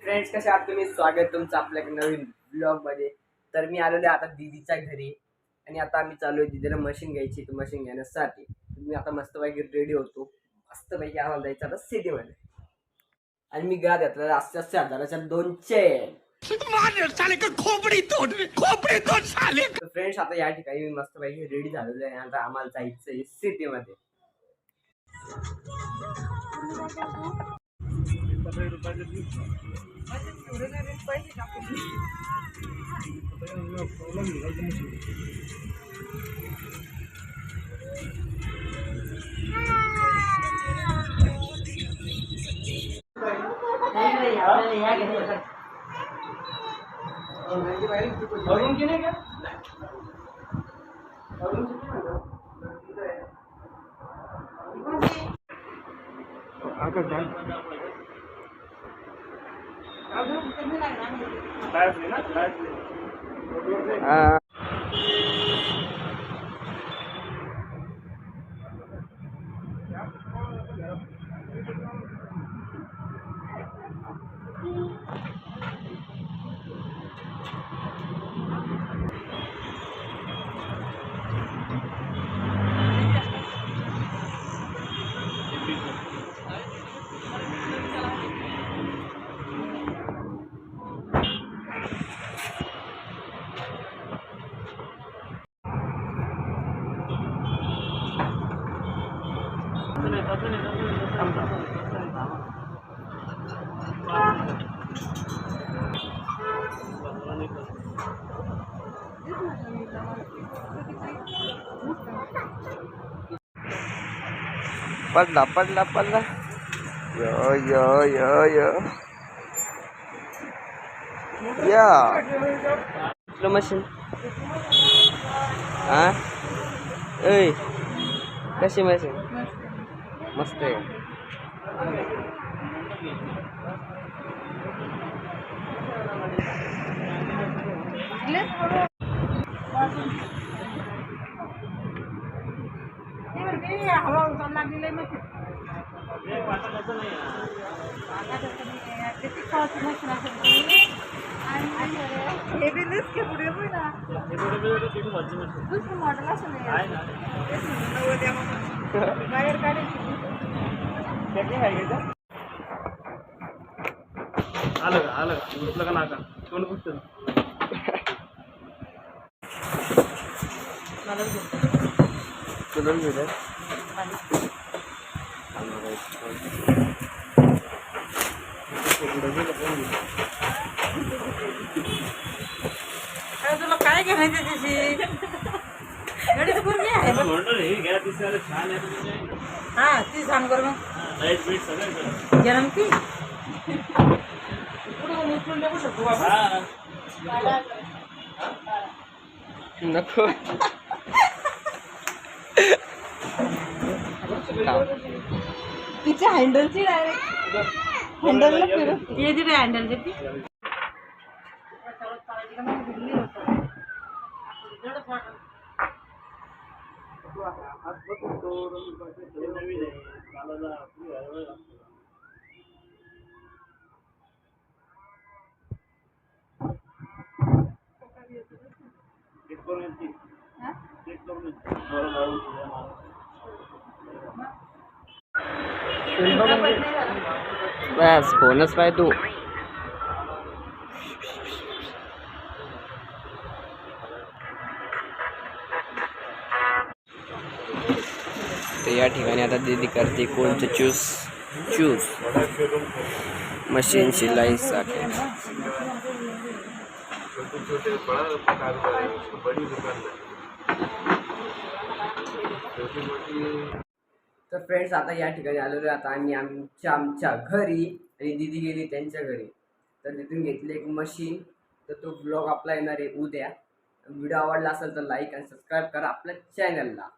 Friends, कसे आहात तुम्ही? स्वागत तुमचं आपल्या नवीन ब्लॉग मध्ये. तर मी आलेलो आहे आता दीदीच्या घरी आणि आता आम्ही चालू आहे दीदीला मशीन घ्यायची. तर मशीन घेण्यासाठी मी आता मस्तपैकी रेडी होतो. मस्तपैकी आम्हाला जायचं आता सिटीमध्ये आणि मी गा घेतला 800,000च्या 2 चेन. फ्रेंड्स, आता या ठिकाणी मी मस्तपैकी रेडी झालेलो आहे. आता आम्हाला जायचं आहे सिटीमध्ये. पडला पडला पडला. यो यो यो यो या मशीन. हा ऐ कशी मशीन? मस्त आहे. आलं उठलं का नाका तोंड कुठतं चलून घेऊ तुला काय घ्यायचं त्याची गडीच पूर्ण आहे. हा ती सांग बरं मग गरम ती नको. तिच्या हँडलची डायरेक्ट हँडलला फिरून येते रे हँडल ती बस फोनच पाय तू. तर या ठिकाणी आता दीदी करते कोणतं चूज मशीन शिलाई साठी. तर फ्रेंड्स, आता या ठिकाणी आलेलो आता आम्ही आमच्या घरी आणि दीदी गेली त्यांच्या घरी. तर तिथून घेतली एक मशीन. तर तो ब्लॉग आपला येणार आहे उद्या. व्हिडिओ आवडला असेल तर लाईक आणि सबस्क्राईब करा आपल्या चॅनलला.